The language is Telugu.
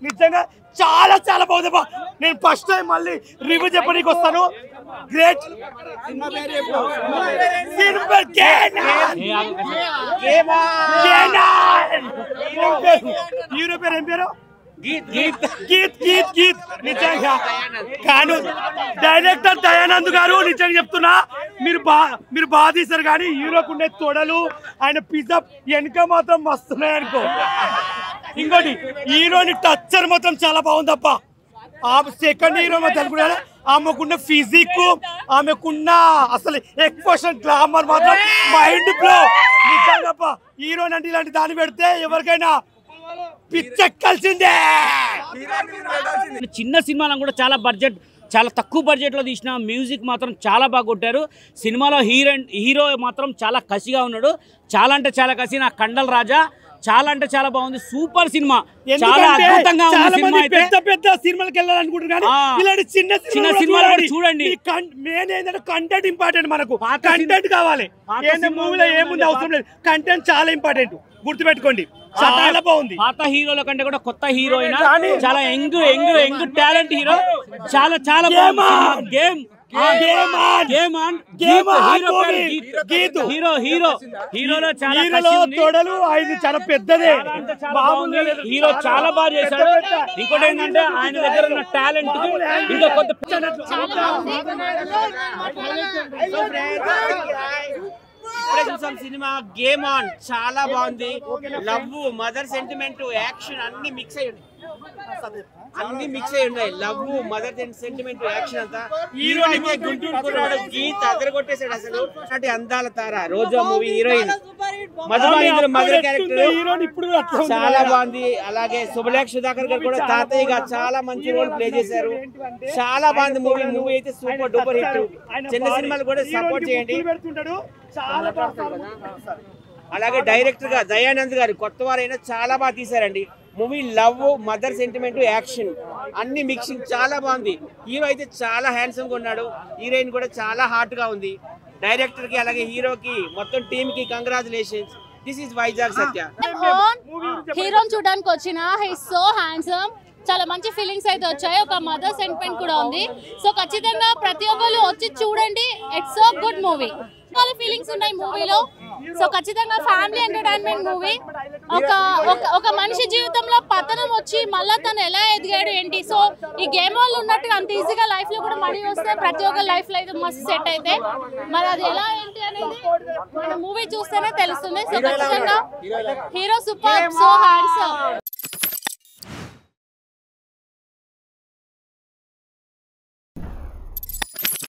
నిజంగా చాలా చాలా బాగుంది బా. నేను ఫస్ట్ టైం మళ్ళీ రివ్యూ చెప్పడానికి వస్తాను. గ్రేట్ హీరో పేరు ఏం పేరు? గీత్ గీత్ గీత్. నిజంగా కాను డైరెక్టర్ దయానంద్ గారు నిజంగా చెప్తున్నా, మీరు బాగా తీశారు. కానీ హీరోకు ఉండే తొడలు ఆయన పిజ్జా వెనుక మాత్రం వస్తున్నాయి అనుకో. ఇంకోటి హీరోని టచ్చర్ మాత్రం చాలా బాగుందప్ప. ఆ సెకండ్ హీరో మాత్రం ఆమెకున్న ఫిజిక్, ఆమెకున్న అసలు ఎక్స్ప్రెషన్, గ్లామర్ మాత్రం మైండ్ బ్లో. నిజంగా హీరోని అంటే ఇలాంటి దాన్ని పెడితే ఎవరికైనా పిచ్చెక్కాల్సిందే. చిన్న సినిమాలను కూడా చాలా బడ్జెట్, చాలా తక్కువ బడ్జెట్లో తీసిన మ్యూజిక్ మాత్రం చాలా బాగా కొట్టారు. సినిమాలో హీరో మాత్రం చాలా కసిగా ఉన్నాడు. చాలా అంటే చాలా కసి. నా కండల్ రాజా చాలా అంటే చాలా బాగుంది. సూపర్ సినిమా, చాలా అద్భుతంగా ఉంది సినిమా. పెద్ద పెద్ద సినిమాలకు వెళ్ళాలనుకుంటారు, ఇలాంటి చిన్న చిన్న సినిమాలు చూడండి. మెయిన్ ఏంటంటే కంటెంట్ ఇంపార్టెంట్. మనకు కంటెంట్ కావాలి. మూవీలో ఏముంది అవసరం లేదు, కంటెంట్ చాలా ఇంపార్టెంట్. గుర్తుపెట్టుకోండి, చాలా బాగుంది. పాత హీరోల కంటే కూడా కొత్త హీరోయిన్, చాలా యంగ్ టాలెంట్ హీరో. చాలా చాలా గేమ్ హీరోలో చాలా తోడలు ఆయన చాలా పెద్దదే. హీరో చాలా బాగా చేశాడు. ఇంకోటి ఏంటంటే ఆయన దగ్గర ఉన్న టాలెంట్ ఇంకా కొత్త సినిమా గేమ్ ఆన్ చాలా బాగుంది. లవ్, మదర్ సెంటిమెంట్, యాక్షన్ అన్ని మిక్స్ అయ్యి ఉన్నాయి. లవ్, మదర్ సెంటిమెంట్, యాక్షన్ అంతా. హీరో అయితే గుంటూరు కుర్రాడు గీత్ అదర కొట్టేశాడు. అసలు అంటే అందాల తార రోజా మూవీ హీరోయిన్ మదర్ క్యారెక్టర్ చాలా బాగుంది. అలాగే శుభలేఖ సుధాకర్ గారు కూడా తాతయ్యగా చాలా మంచి రోల్ ప్లే చేశారు. చాలా బాగుంది మూవీ అయితే సూపర్ డూపర్ హిట్. చిన్న సినిమాలు కూడా సపోర్ట్ చేయండి. అలాగే డైరెక్టర్ గా దయానంద్ గారు కొత్త వారైనా చాలా బాగా తీశారండి movie. Love, mother sentiment, action అన్ని మిక్సింగ్ చాలా బాగుంది. హీరో అయితే చాలా హ్యాండ్సమ్ గా ఉన్నాడు. హీరోయిన్ కూడా చాలా హాట్ గా ఉంది. డైరెక్టర్ కి అలాగే హీరోకి మొత్తం టీమ్ కి కంగ్రాచులేషన్స్. దిస్ ఇస్ వైజాగ్ సత్య. హీరోని చూడడానికి వచ్చిన హి ఇస్ సో హ్యాండ్సమ్. చాలా మంచి ఫీలింగ్స్ అయితే వచ్చాయి. ఒక మదర్ సెంటిమెంట్ కూడా ఉంది. సో ఖచ్చితంగా ప్రతి ఒక్కరు వచ్చి చూడండి. It's so good movie. చాలా ఫీలింగ్స్ ఉన్నాయి మూవీలో. సో ఖచ్చితంగా ఫ్యామిలీ ఎంటర్టైన్మెంట్ మూవీ. ఒక మనిషి జీవితంలో పతనం వచ్చి మళ్ళీ తను ఎలా ఎదిగాడు ఏంటి. సో ఈ గేమ్ వాళ్ళు ఉన్నట్టు అంత ఈజీగా లైఫ్ లో కూడా మనీ వస్తే ప్రతి ఒక్క లైఫ్ లో అయితే మస్తు సెట్ అయితే మరి అది ఎలా ఏంటి అనేది మన మూవీ చూస్తేనే తెలుస్తుంది. సో ఖచ్చితంగా హీరో సూపర్, సో హ్యాండ్సమ్.